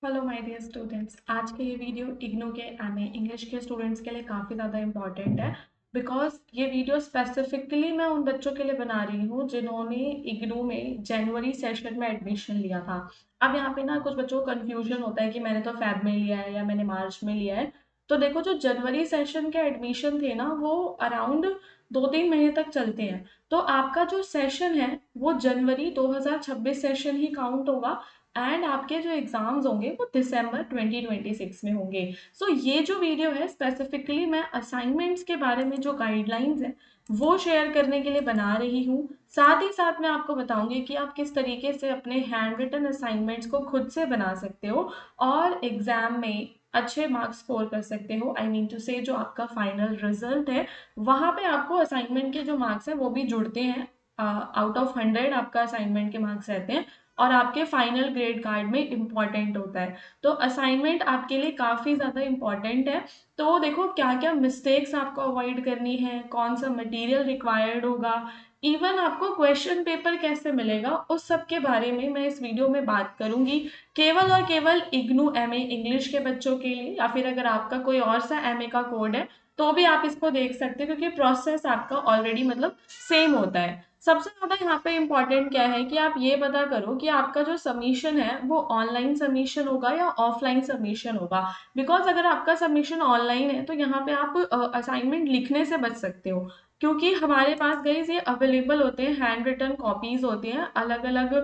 Hello my dear students. आज के ये वीडियो इग्नू के एमए इंग्लिश के स्टूडेंट्स के लिए काफ़ी ज़्यादा इम्पॉर्टेंट है बिकॉज ये वीडियो स्पेसिफिकली मैं उन बच्चों के लिए बना रही हूँ जिन्होंने इग्नू में जनवरी सेशन में एडमिशन लिया था। अब यहाँ पे ना कुछ बच्चों को कन्फ्यूजन होता है कि मैंने तो फेब में लिया है या मैंने मार्च में लिया है। तो देखो, जो जनवरी सेशन के एडमिशन थे ना वो अराउंड 2-3 महीने तक चलते हैं। तो आपका जो सेशन है वो जनवरी 2026 सेशन ही काउंट होगा एंड आपके जो एग्जाम्स होंगे वो दिसंबर 2026 में होंगे। सो ये जो वीडियो है स्पेसिफिकली मैं असाइनमेंट्स के बारे में जो गाइडलाइंस है वो शेयर करने के लिए बना रही हूँ। साथ ही साथ मैं आपको बताऊंगी कि आप किस तरीके से अपने हैंड रिटन असाइनमेंट्स को खुद से बना सकते हो और एग्जाम में अच्छे मार्क्स स्कोर कर सकते हो। आई मीन टू से जो आपका फाइनल रिजल्ट है वहाँ पे आपको असाइनमेंट के जो मार्क्स हैं वो भी जुड़ते हैं। आउट ऑफ 100 आपका असाइनमेंट के मार्क्स रहते हैं और आपके फाइनल ग्रेड कार्ड में इम्पॉर्टेंट होता है। तो असाइनमेंट आपके लिए काफ़ी ज़्यादा इम्पॉर्टेंट है। तो देखो क्या क्या मिस्टेक्स आपको अवॉइड करनी है, कौन सा मटेरियल रिक्वायर्ड होगा, इवन आपको क्वेश्चन पेपर कैसे मिलेगा, उस सब के बारे में मैं इस वीडियो में बात करूंगी। केवल और केवल इग्नू एमए इंग्लिश के बच्चों के लिए, या फिर अगर आपका कोई और सा एमए का कोड है तो भी आप इसको देख सकते हैं क्योंकि प्रोसेस आपका ऑलरेडी मतलब सेम होता है। सबसे ज़्यादा यहाँ पे इम्पोर्टेंट क्या है कि आप ये पता करो कि आपका जो सबमिशन है वो ऑनलाइन सबमिशन होगा या ऑफलाइन सबमिशन होगा। बिकॉज अगर आपका सबमिशन ऑनलाइन है तो यहाँ पे आप असाइनमेंट लिखने से बच सकते हो, क्योंकि हमारे पास गाइस ये अवेलेबल होते हैं, हैंड रिटन कॉपीज होती हैं अलग अलग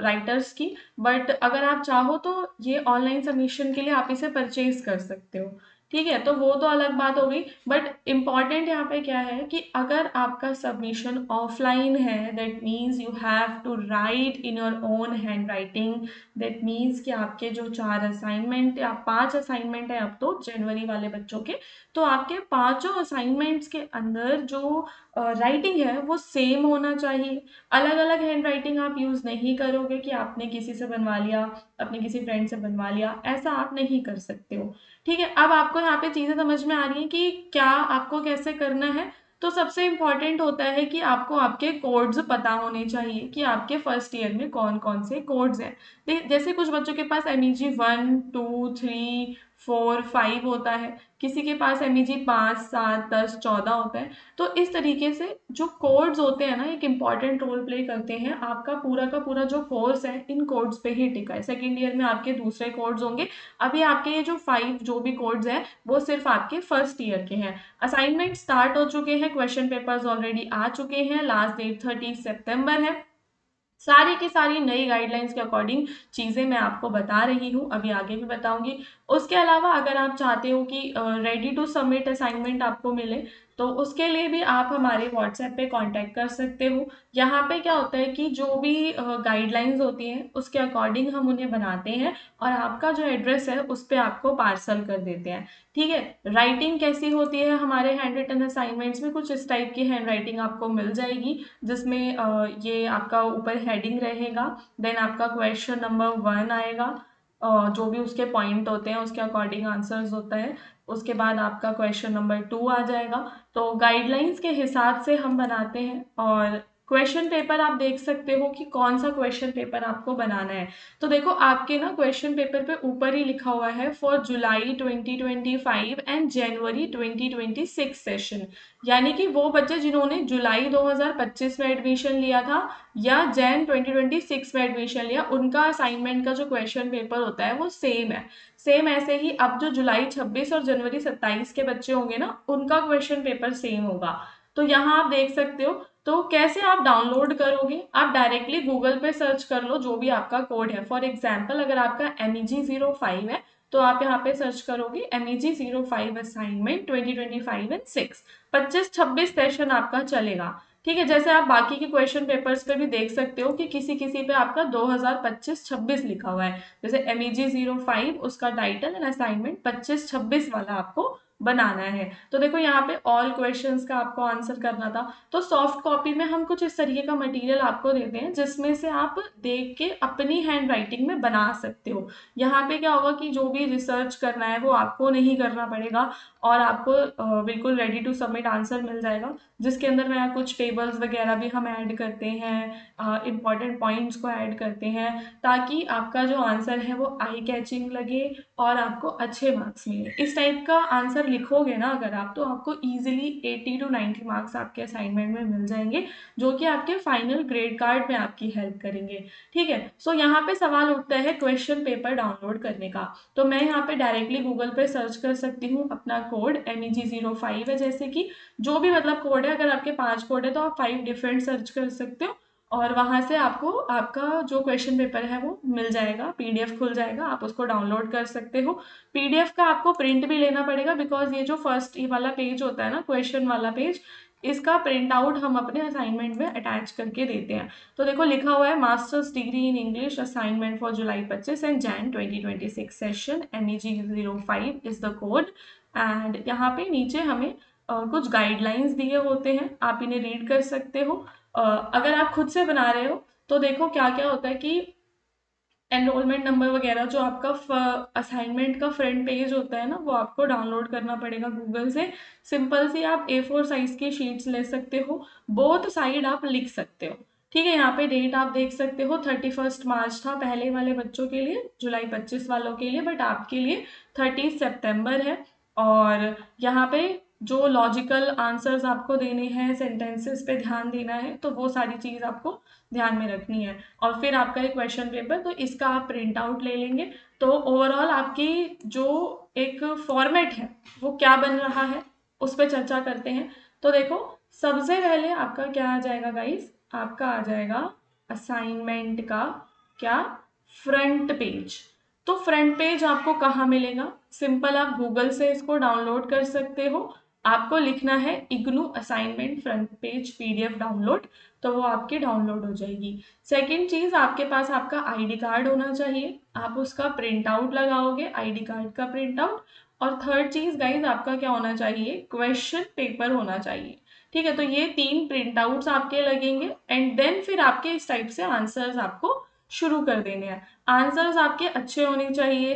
राइटर्स की। बट अगर आप चाहो तो ये ऑनलाइन सबमिशन के लिए आप इसे परचेज कर सकते हो। ठीक है, तो वो तो अलग बात हो गई। बट इम्पॉर्टेंट यहाँ पे क्या है कि अगर आपका सबमिशन ऑफलाइन है that means you have to write in your own hand that means कि आपके जो 4 असाइनमेंट या 5 असाइनमेंट है अब तो जनवरी वाले बच्चों के, तो आपके पांचों असाइनमेंट्स के अंदर जो राइटिंग है वो सेम होना चाहिए। अलग अलग हैंड राइटिंग आप यूज़ नहीं करोगे कि आपने किसी से बनवा लिया, अपने किसी फ्रेंड से बनवा लिया, ऐसा आप नहीं कर सकते हो। ठीक है, अब आपको यहाँ पे चीज़ें समझ में आ रही हैं कि क्या आपको कैसे करना है। तो सबसे इम्पॉर्टेंट होता है कि आपको आपके कोड्स पता होने चाहिए कि आपके फर्स्ट ईयर में कौन कौन से कोड्स हैं। जैसे कुछ बच्चों के पास MEG 1, 2, 3, 4, 5 होता है, किसी के पास MEG 5, 7, 10, 14 होता है। तो इस तरीके से जो कोड्स होते हैं ना एक इम्पॉर्टेंट रोल प्ले करते हैं। आपका पूरा का पूरा जो कोर्स है इन कोड्स पे ही टिका है। सेकेंड ईयर में आपके दूसरे कोड्स होंगे। अभी आपके ये जो 5 जो भी कोड्स हैं वो सिर्फ आपके फर्स्ट ईयर के हैं। असाइनमेंट स्टार्ट हो चुके हैं, क्वेश्चन पेपर्स ऑलरेडी आ चुके हैं, लास्ट डेट 30 सितंबर है। सारी की सारी नई गाइडलाइंस के अकॉर्डिंग चीज़ें मैं आपको बता रही हूँ, अभी आगे भी बताऊंगी। उसके अलावा अगर आप चाहते हो कि रेडी टू सबमिट असाइनमेंट आपको मिले तो उसके लिए भी आप हमारे व्हाट्सएप पे कांटेक्ट कर सकते हो। यहाँ पे क्या होता है कि जो भी गाइडलाइंस होती हैं उसके अकॉर्डिंग हम उन्हें बनाते हैं और आपका जो एड्रेस है उस पर आपको पार्सल कर देते हैं। ठीक है, राइटिंग कैसी होती है हमारे हैंड रिटन असाइनमेंट्स में, कुछ इस टाइप की हैंड राइटिंग आपको मिल जाएगी जिसमें ये आपका ऊपर हेडिंग रहेगा, देन आपका क्वेश्चन नंबर 1 आएगा, जो भी उसके पॉइंट होते हैं उसके अकॉर्डिंग आंसर्स होता है। उसके बाद आपका क्वेश्चन नंबर 2 आ जाएगा। तो गाइडलाइंस के हिसाब से हम बनाते हैं और क्वेश्चन पेपर आप देख सकते हो कि कौन सा क्वेश्चन पेपर आपको बनाना है। तो देखो आपके ना क्वेश्चन पेपर पे ऊपर ही लिखा हुआ है for July 2025 and January 2026 session. यानी कि वो बच्चे जिन्होंने जुलाई 2025 में एडमिशन लिया था या जैन 2026 में एडमिशन लिया, उनका असाइनमेंट का जो क्वेश्चन पेपर होता है वो सेम है। सेम ऐसे ही अब जो जुलाई 26 और जनवरी 27 के बच्चे होंगे ना उनका क्वेश्चन पेपर सेम होगा। तो यहाँ आप देख सकते हो। तो कैसे आप डाउनलोड करोगे, आप डायरेक्टली गूगल पे सर्च कर लो जो भी आपका कोड है। फॉर एग्जाम्पल अगर आपका MEG 05 है तो आप यहाँ पे सर्च करोगे MEG 05 असाइनमेंट 2025 एंड 6, 25-26 सेशन आपका चलेगा। ठीक है, जैसे आप बाकी के क्वेश्चन पेपर्स पे भी देख सकते हो कि किसी किसी पे आपका 2025-26 लिखा हुआ है। जैसे MEG 05 उसका टाइटल एंड असाइनमेंट 25-26 वाला आपको बनाना है। तो देखो यहाँ पे ऑल क्वेश्चंस का आपको आंसर करना था। तो सॉफ्ट कॉपी में हम कुछ इस तरीके का मटेरियल आपको देते हैं जिसमें से आप देख के अपनी हैंड राइटिंग में बना सकते हो। यहाँ पे क्या होगा कि जो भी रिसर्च करना है वो आपको नहीं करना पड़ेगा और आपको बिल्कुल रेडी टू सबमिट आंसर मिल जाएगा, जिसके अंदर में कुछ टेबल्स वगैरह भी हम ऐड करते हैं, इंपॉर्टेंट पॉइंट्स को ऐड करते हैं, ताकि आपका जो आंसर है वो आई कैचिंग लगे और आपको अच्छे मार्क्स मिले। इस टाइप का आंसर लिखोगे ना अगर आप, तो आपको इजीली 80 to 90 मार्क्स आपके असाइनमेंट में मिल जाएंगे, जो कि आपके फाइनल ग्रेड कार्ड में आपकी हेल्प करेंगे। ठीक है, सो यहाँ पे सवाल उठता है क्वेश्चन पेपर डाउनलोड करने का। तो मैं यहाँ पे डायरेक्टली गूगल पे सर्च कर सकती हूँ अपना कोड MEG05 है, जैसे कि जो भी मतलब कोड है, अगर आपके 5 कोड है तो आप 5 डिफरेंट सर्च कर सकते हो और वहां से आपको आपका जो क्वेश्चन पेपर है वो मिल जाएगा, पीडीएफ खुल जाएगा, आप उसको डाउनलोड कर सकते हो। पीडीएफ का आपको प्रिंट भी लेना पड़ेगा, बिकॉज ये जो फर्स्ट ये वाला पेज होता है ना, क्वेश्चन वाला पेज, इसका प्रिंट आउट हम अपने असाइनमेंट में अटैच करके देते हैं। तो देखो लिखा हुआ है masters degree in English assignment for July 25 and Jain 2026 session, MEG05 is the code. And यहाँ पे नीचे हमें कुछ गाइडलाइंस दिए होते हैं, आप इन्हें रीड कर सकते हो। अगर आप खुद से बना रहे हो तो देखो क्या क्या होता है कि एनरोलमेंट नंबर वगैरह जो आपका असाइनमेंट का फ्रंट पेज होता है ना, वो आपको डाउनलोड करना पड़ेगा गूगल से। सिंपल सी आप A4 साइज की शीट्स ले सकते हो, बोथ साइड आप लिख सकते हो। ठीक है, यहाँ पे डेट आप देख सकते हो 31 मार्च था पहले वाले बच्चों के लिए, जुलाई 25 वालों के लिए, बट आपके लिए 30 सितंबर है। और यहाँ पे जो लॉजिकल आंसर्स आपको देने हैं, सेंटेंसेस पे ध्यान देना है, तो वो सारी चीज़ आपको ध्यान में रखनी है। और फिर आपका एक क्वेश्चन पेपर, तो इसका आप प्रिंट आउट ले लेंगे। तो ओवरऑल आपकी जो एक फॉर्मेट है वो क्या बन रहा है उस पर चर्चा करते हैं। तो देखो सबसे पहले आपका क्या आ जाएगा गाइस, आपका आ जाएगा असाइनमेंट का क्या, फ्रंट पेज। तो फ्रंट पेज आपको कहाँ मिलेगा, सिंपल आप गूगल से इसको डाउनलोड कर सकते हो। आपको लिखना है IGNOU assignment front page PDF download, तो वो आपकी डाउनलोड हो जाएगी। सेकंड चीज, आपके पास आपका आईडी कार्ड होना चाहिए, आप उसका प्रिंट आउट लगाओगे, आईडी कार्ड का प्रिंट आउट। और थर्ड चीज गाइज आपका क्या होना चाहिए, क्वेश्चन पेपर होना चाहिए। ठीक है, तो ये 3 प्रिंट आउट्स आपके लगेंगे एंड देन फिर आपके इस टाइप से आंसर्स आपको शुरू कर देने हैं। आंसर्स आपके अच्छे होने चाहिए,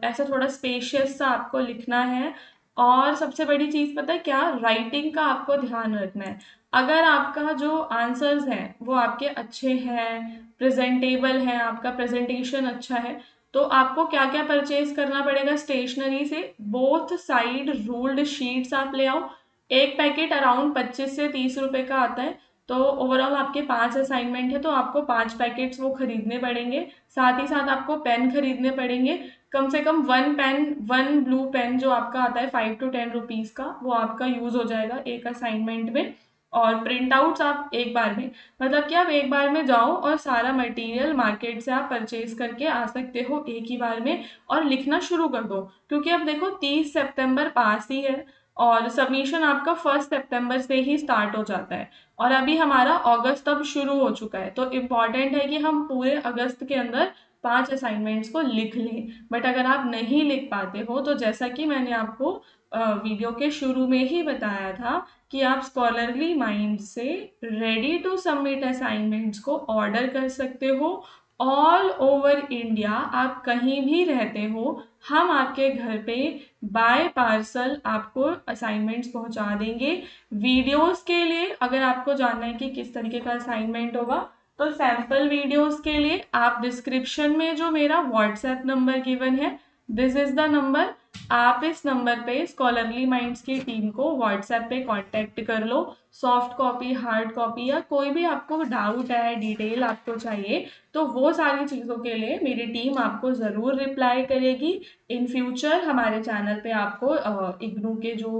ऐसा थोड़ा स्पेशियस सा आपको लिखना है। और सबसे बड़ी चीज पता है क्या, राइटिंग का आपको ध्यान रखना है। अगर आपका जो आंसर्स हैं वो आपके अच्छे हैं, प्रेजेंटेबल है, आपका प्रेजेंटेशन अच्छा है, तो आपको क्या क्या परचेज करना पड़ेगा स्टेशनरी से, बोथ साइड रूल्ड शीट्स आप ले आओ। एक पैकेट अराउंड 25 से 30 रुपए का आता है। तो ओवरऑल आपके 5 असाइनमेंट है, तो आपको 5 पैकेट्स वो खरीदने पड़ेंगे। साथ ही साथ आपको पेन खरीदने पड़ेंगे, कम से कम 1 पेन, 1 ब्लू पेन जो आपका आता है 5 to 10 रुपीज का, वो आपका यूज हो जाएगा एक असाइनमेंट में। और प्रिंट आउट्स आप एक बार में, मतलब कि आप एक बार में जाओ और सारा मटेरियल मार्केट से आप परचेज करके आ सकते हो एक ही बार में, और लिखना शुरू कर दो। क्योंकि अब देखो 30 सितंबर पास ही है और सबमिशन आपका 1 सितंबर से ही स्टार्ट हो जाता है, और अभी हमारा अगस्त अब शुरू हो चुका है। तो इम्पॉर्टेंट है कि हम पूरे अगस्त के अंदर 5 असाइनमेंट्स को लिख लें। बट अगर आप नहीं लिख पाते हो तो जैसा कि मैंने आपको वीडियो के शुरू में ही बताया था कि आप स्कॉलरली माइंड से रेडी टू सबमिट असाइनमेंट्स को ऑर्डर कर सकते हो। ऑल ओवर इंडिया आप कहीं भी रहते हो, हम आपके घर पे बाय पार्सल आपको असाइनमेंट्स पहुंचा देंगे। वीडियोस के लिए अगर आपको जानना है कि किस तरीके का असाइनमेंट होगा, तो सैम्पल वीडियोस के लिए आप डिस्क्रिप्शन में जो मेरा व्हाट्सएप नंबर गिवन है, दिस इज द नंबर, आप इस नंबर पे स्कॉलरली माइंड्स की टीम को व्हाट्सएप पे कांटेक्ट कर लो। सॉफ्ट कॉपी, हार्ड कॉपी, या कोई भी आपको डाउट है, डिटेल आपको चाहिए, तो वो सारी चीज़ों के लिए मेरी टीम आपको ज़रूर रिप्लाई करेगी। इन फ्यूचर हमारे चैनल पे आपको इग्नू के जो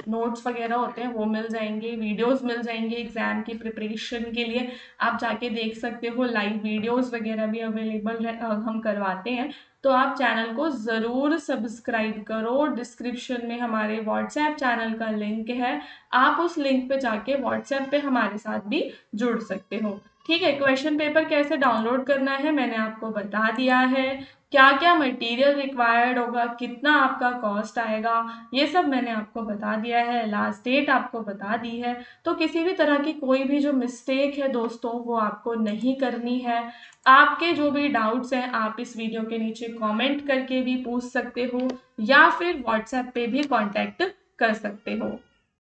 नोट्स वगैरह होते हैं वो मिल जाएंगे, वीडियोस मिल जाएंगे एग्जाम की प्रिपरेशन के लिए, आप जाके देख सकते हो। लाइव वीडियोस वगैरह भी अवेलेबल हम करवाते हैं। तो आप चैनल को ज़रूर सब्सक्राइब करो, डिस्क्रिप्शन में हमारे व्हाट्सएप चैनल का लिंक है, आप उस लिंक पे जाके व्हाट्सएप पे हमारे साथ भी जुड़ सकते हो। ठीक है, क्वेश्चन पेपर कैसे डाउनलोड करना है मैंने आपको बता दिया है। क्या क्या मटेरियल रिक्वायर्ड होगा, कितना आपका कॉस्ट आएगा, ये सब मैंने आपको बता दिया है। लास्ट डेट आपको बता दी है। तो किसी भी तरह की कोई भी जो मिस्टेक है दोस्तों, वो आपको नहीं करनी है। आपके जो भी डाउट्स हैं आप इस वीडियो के नीचे कमेंट करके भी पूछ सकते हो, या फिर व्हाट्सएप पे भी कांटेक्ट कर सकते हो।